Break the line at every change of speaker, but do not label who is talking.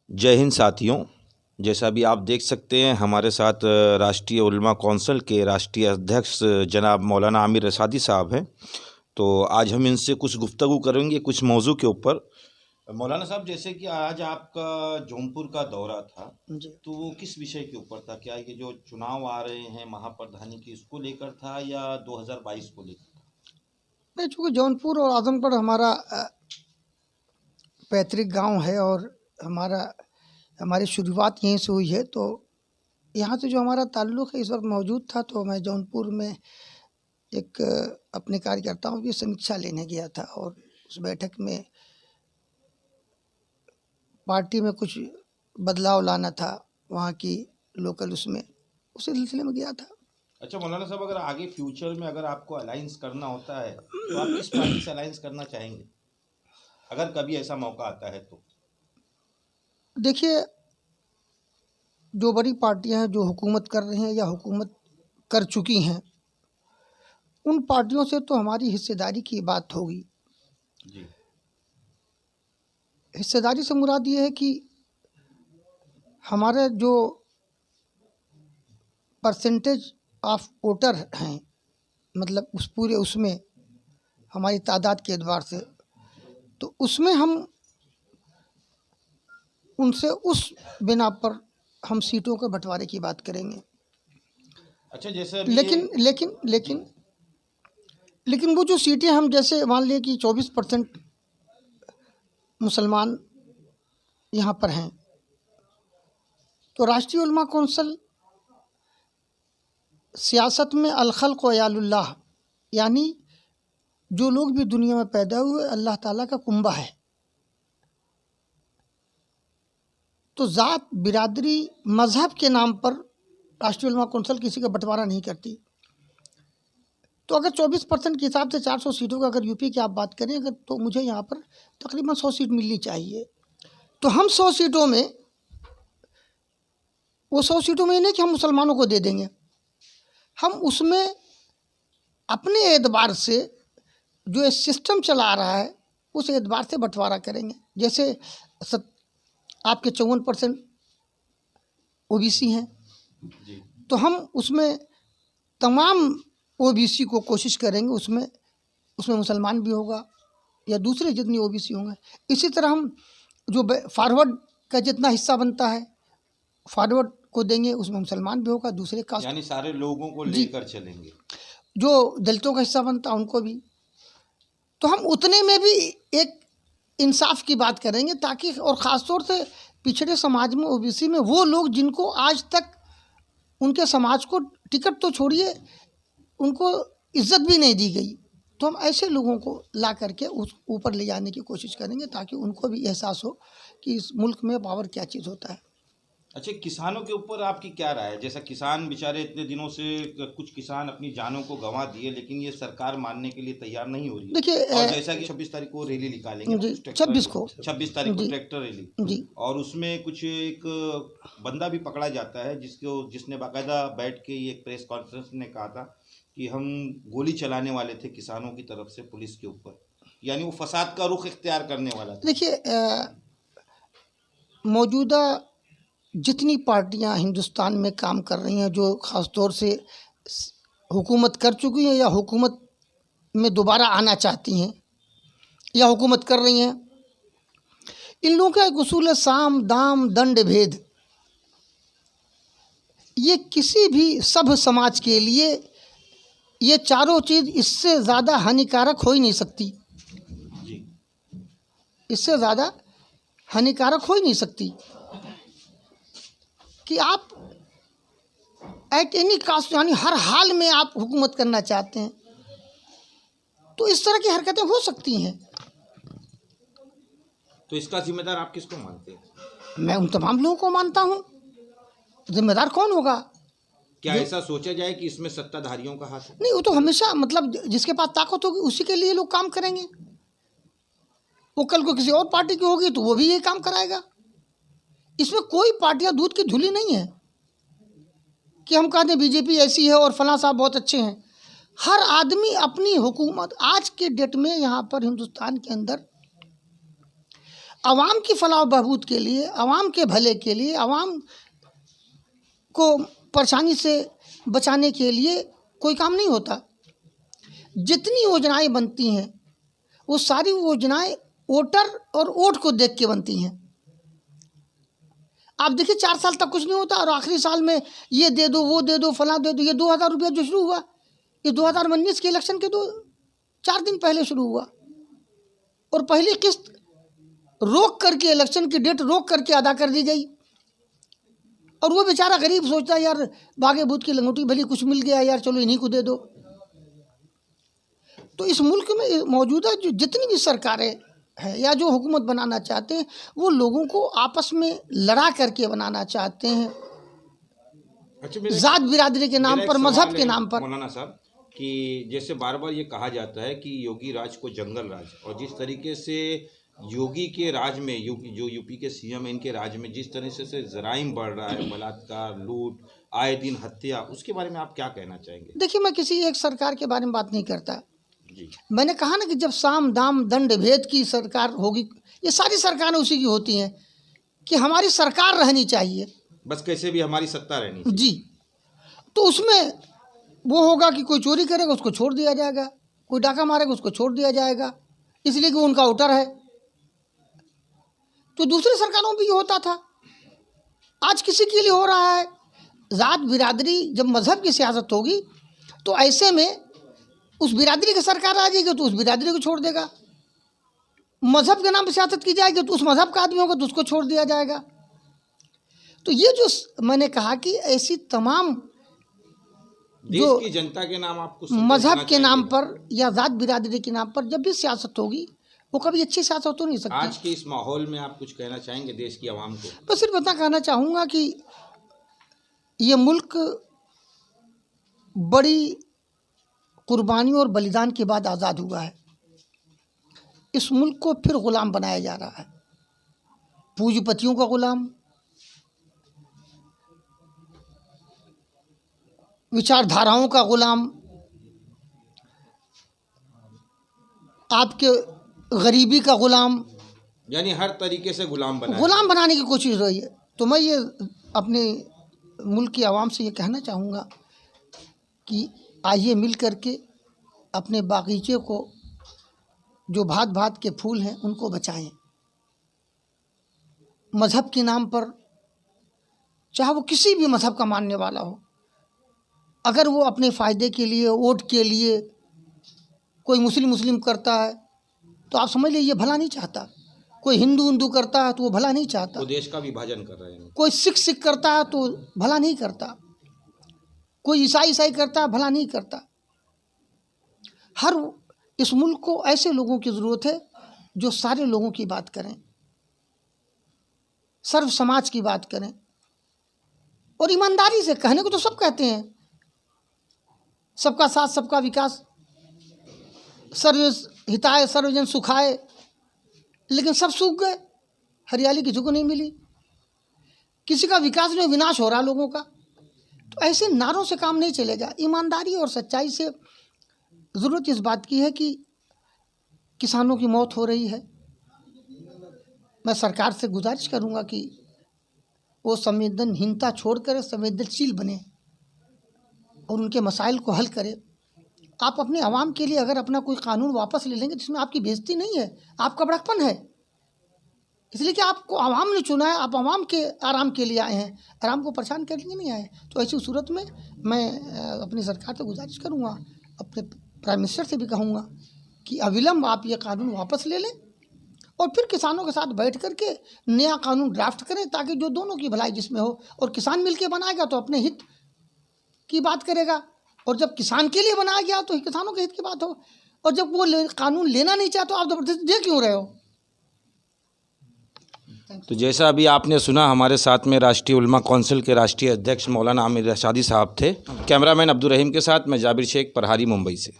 जय हिंद साथियों। जैसा भी आप देख सकते हैं हमारे साथ राष्ट्रीय उलमा कौंसिल के राष्ट्रीय अध्यक्ष जनाब मौलाना आमिर रसादी साहब हैं। तो आज हम इनसे कुछ गुफ्तगू करेंगे कुछ मौजू के ऊपर। मौलाना साहब, जैसे कि आज आपका जौनपुर का दौरा था
जी।
तो वो किस विषय के ऊपर था? क्या ये जो चुनाव आ रहे हैं महाप्रधानी की, इसको लेकर था या 2022 को लेकर था?
नहीं, चूँकि जौनपुर और आजमगढ़ हमारा पैतृक गांव है और हमारी शुरुआत यहीं से हुई है, तो यहाँ से जो हमारा ताल्लुक़ है इस वक्त मौजूद था। तो मैं जौनपुर में एक अपने कार्यकर्ताओं की समीक्षा लेने गया था और उस बैठक में पार्टी में कुछ बदलाव लाना था, वहाँ की लोकल उसी सिलसिले में गया था।
अच्छा मौलाना साहब, अगर आगे फ्यूचर में अगर आपको अलाइंस करना होता है तो आप किस पार्टी से अलाइंस करना चाहेंगे, अगर कभी ऐसा मौका आता है तो?
देखिए, जो बड़ी पार्टियां हैं जो हुकूमत कर रही हैं या हुकूमत कर चुकी हैं, उन पार्टियों से तो हमारी हिस्सेदारी की बात होगी।
जी।
हिस्सेदारी से मुराद ये है कि हमारे जो परसेंटेज ऑफ वोटर हैं, मतलब उस पूरे उसमें हमारी तादाद के एतबार से, तो उसमें हम उनसे उस बिना पर हम सीटों के बंटवारे की बात करेंगे।
अच्छा, जैसे
लेकिन वो जो सीटें हम जैसे मान लिए कि 24% मुसलमान यहाँ पर हैं, तो राष्ट्रीय उलमा कौंसिल सियासत में अल-खल्क़ व यालुल्लाह, यानी जो लोग भी दुनिया में पैदा हुए अल्लाह ताला का कुंबा है। तो ज़ात, बिरादरी, मज़हब के नाम पर राष्ट्रीय उलमा कौंसिल किसी का बंटवारा नहीं करती। तो अगर 24% के हिसाब से 400 सीटों का अगर यूपी की आप बात करें अगर, तो मुझे यहाँ पर तकरीबन 100 सीट मिलनी चाहिए। तो हम 100 सीटों में, वो 100 सीटों में नहीं कि हम मुसलमानों को दे देंगे, हम उसमें अपने एतबार से जो ये सिस्टम चला रहा है उस एतबार से बंटवारा करेंगे। जैसे आपके 54% ओबीसी हैं, तो हम उसमें तमाम ओबीसी को कोशिश करेंगे, उसमें मुसलमान भी होगा या दूसरे जितनी ओबीसी होंगे। इसी तरह हम जो फॉरवर्ड का जितना हिस्सा बनता है फॉरवर्ड को देंगे, उसमें मुसलमान भी होगा, दूसरे कास्ट,
यानी सारे लोगों को लेकर चलेंगे।
जो दलितों का हिस्सा बनता है उनको भी। तो हम उतने में भी एक इंसाफ की बात करेंगे, ताकि और ख़ास तौर से पिछड़े समाज में ओबीसी में वो लोग जिनको आज तक उनके समाज को टिकट तो छोड़िए, उनको इज्जत भी नहीं दी गई, तो हम ऐसे लोगों को ला करके उस ऊपर ले जाने की कोशिश करेंगे, ताकि उनको भी एहसास हो कि इस मुल्क में पावर क्या चीज़ होता है।
अच्छा, किसानों के ऊपर आपकी क्या राय है? जैसा किसान बेचारे इतने दिनों से, कुछ किसान अपनी जानों को गंवा दिए, लेकिन ये सरकार मानने के लिए तैयार नहीं हो रही है।
देखिए,
और जैसा कि 26 तारीख को रैली निकालेंगे,
जी, 26
तारीख को
जी,
ट्रैक्टर रैली
जी,
और उसमें कुछ एक बंदा भी पकड़ा जाता है जिसने बाकायदा बैठ के ये प्रेस कॉन्फ्रेंस में कहा था कि हम गोली चलाने वाले थे किसानों की तरफ से पुलिस के ऊपर, यानी वो फसाद का रुख इख्तियार करने वाला था।
देखिए, मौजूदा जितनी पार्टियां हिंदुस्तान में काम कर रही हैं, जो ख़ास तौर से हुकूमत कर चुकी हैं या हुकूमत में दोबारा आना चाहती हैं या हुकूमत कर रही हैं, इन लोगों का एक उसूल है साम दाम दंड भेद। ये किसी भी सभ्य समाज के लिए ये चारों चीज़ इससे ज़्यादा हानिकारक हो ही नहीं सकती, इससे ज़्यादा हानिकारक हो ही नहीं सकती कि आप एट एनी कास्ट, यानी हर हाल में आप हुकूमत करना चाहते हैं, तो इस तरह की हरकतें हो सकती हैं।
तो इसका जिम्मेदार आप किसको मानते हैं?
मैं उन तमाम लोगों को मानता हूँ। जिम्मेदार कौन होगा?
क्या ऐसा सोचा जाए कि इसमें सत्ताधारियों का हाथ है?
नहीं, वो तो हमेशा, मतलब जिसके पास ताकत होगी उसी के लिए लोग काम करेंगे। वो कल को किसी और पार्टी की होगी तो वो भी ये काम कराएगा। इसमें कोई पार्टियां दूध की धुली नहीं है कि हम कहते हैं बीजेपी ऐसी है और फलां साहब बहुत अच्छे हैं। हर आदमी अपनी हुकूमत, आज के डेट में यहाँ पर हिंदुस्तान के अंदर आवाम की फलाह बहबूद के लिए, आवाम के भले के लिए, आवाम को परेशानी से बचाने के लिए कोई काम नहीं होता। जितनी योजनाएं बनती हैं वो सारी योजनाएं वोटर और वोट को देख के बनती हैं। आप देखिए 4 साल तक कुछ नहीं होता और आखिरी साल में ये दे दो, वो दे दो, फलां दे दो। ये 2000 रुपया जो शुरू हुआ, ये 2019 के इलेक्शन के 4 दिन पहले शुरू हुआ और पहली किस्त रोक करके, इलेक्शन की डेट रोक करके अदा कर दी गई। और वो बेचारा गरीब सोचता है यार बागे बूथ की लंगोटी भली कुछ मिल गया यार, चलो इन्हीं को दे दो। तो इस मुल्क में मौजूदा जो जितनी भी सरकारें हैं या जो हुकूमत बनाना चाहते हैं वो लोगों को आपस में लड़ा करके बनाना चाहते हैं।
अच्छा,
जात बिरादरी के नाम पर, मजहब के नाम पर।
मौलाना साहब कि जैसे बार बार ये कहा जाता है कि योगी राज को जंगल राज, और जिस तरीके से योगी के राज में, यूपी के सीएम है, इनके राज में जिस तरह से जराइम बढ़ रहा है, बलात्कार, लूट, आए दिन हत्या, उसके बारे में आप क्या कहना चाहेंगे?
देखिए, मैं किसी एक सरकार के बारे में बात नहीं करता
जी।
मैंने कहा ना कि जब साम दाम दंड भेद की सरकार होगी, ये सारी सरकारें उसी की होती हैं कि हमारी सरकार रहनी चाहिए,
बस कैसे भी हमारी सत्ता रहनी चाहिए।
जी। तो उसमें वो होगा कि कोई चोरी करेगा उसको छोड़ दिया जाएगा, कोई डाका मारेगा उसको छोड़ दिया जाएगा, इसलिए कि वो उनका वोटर है। तो दूसरी सरकारों में भी ये होता था, आज किसी के लिए हो रहा है। ज़ात बिरादरी, जब मज़हब की सियासत होगी तो ऐसे में उस बिरादरी की सरकार आ जाएगी तो उस बिरादरी को छोड़ देगा। मज़हब के नाम पर सियासत की जाएगी तो उस मज़हब का आदमी होगा तो उसको छोड़ दिया जाएगा। तो ये जो मैंने कहा कि ऐसी तमाम
देश की जनता के नाम आपको
मज़हब के नाम पर या ज़ात बिरादरी के नाम पर जब भी सियासत होगी वो कभी अच्छी सियासत हो नहीं सकती।
आज के इस माहौल में आप कुछ कहना चाहेंगे देश की आवाम को?
मैं सिर्फ इतना कहना चाहूँगा कि ये मुल्क बड़ी कुर्बानियों और बलिदान के बाद आज़ाद हुआ है। इस मुल्क को फिर ग़ुलाम बनाया जा रहा है, पूंजीपतियों का ग़ुलाम, विचारधाराओं का ग़ुलाम, आपके गरीबी का ग़ुलाम,
यानी हर तरीके से ग़ुलाम
बनाने की कोशिश हो रही है। तो मैं ये अपने मुल्क की आवाम से ये कहना चाहूँगा कि आइए मिल करके अपने बागीचे को, जो भात भात के फूल हैं उनको बचाएं। मज़हब के नाम पर, चाहे वो किसी भी मज़हब का मानने वाला हो, अगर वो अपने फ़ायदे के लिए, वोट के लिए कोई मुस्लिम करता है तो आप समझ लीजिए ये भला नहीं चाहता। कोई हिंदू करता है तो वो भला नहीं चाहता।
वो देश का विभाजन कर रहे हैं।
कोई सिख करता है तो भला नहीं करता। कोई ईसाई करता है, भला नहीं करता। इस मुल्क को ऐसे लोगों की ज़रूरत है जो सारे लोगों की बात करें, सर्व समाज की बात करें और ईमानदारी से। कहने को तो सब कहते हैं, सबका साथ सबका विकास, सर्व हिताय सर्वजन सुखाय, लेकिन सब सूख गए, हरियाली किसी को नहीं मिली, किसी का विकास नहीं, विनाश हो रहा लोगों का। तो ऐसे नारों से काम नहीं चलेगा। ईमानदारी और सच्चाई से ज़रूरत इस बात की है कि किसानों की मौत हो रही है। मैं सरकार से गुजारिश करूंगा कि वो संवेदनहीनता छोड़कर संवेदनशील बने और उनके मसाइल को हल करे। आप अपने आवाम के लिए अगर अपना कोई कानून वापस ले लेंगे जिसमें आपकी बेइज्जती नहीं है, आपका बड़कपन है, इसलिए कि आपको आवाम ने चुना है, आप आवाम के आराम के लिए आए हैं, आराम को परेशान करने के लिए नहीं आए। तो ऐसी सूरत में मैं अपनी सरकार से गुजारिश करूँगा, अपने प्राइम मिनिस्टर से भी कहूँगा कि अविलंब आप ये कानून वापस ले लें और फिर किसानों के साथ बैठ कर के नया कानून ड्राफ्ट करें, ताकि जो दोनों की भलाई जिसमें हो। और किसान मिलके बनाएगा तो अपने हित की बात करेगा, और जब किसान के लिए बनाया गया तो किसानों के हित की बात हो। और जब वो कानून लेना नहीं चाहते तो आप ज़बरदस्ती दे क्यों रहे हो?
तो जैसा अभी आपने सुना, हमारे साथ में राष्ट्रीय उलमा कौंसिल के राष्ट्रीय अध्यक्ष मौलाना आमिर रशादी साहब थे। कैमरामैन अब्दुल रहीम के साथ मैं जाबिर शेख, प्रहारी, मुंबई से।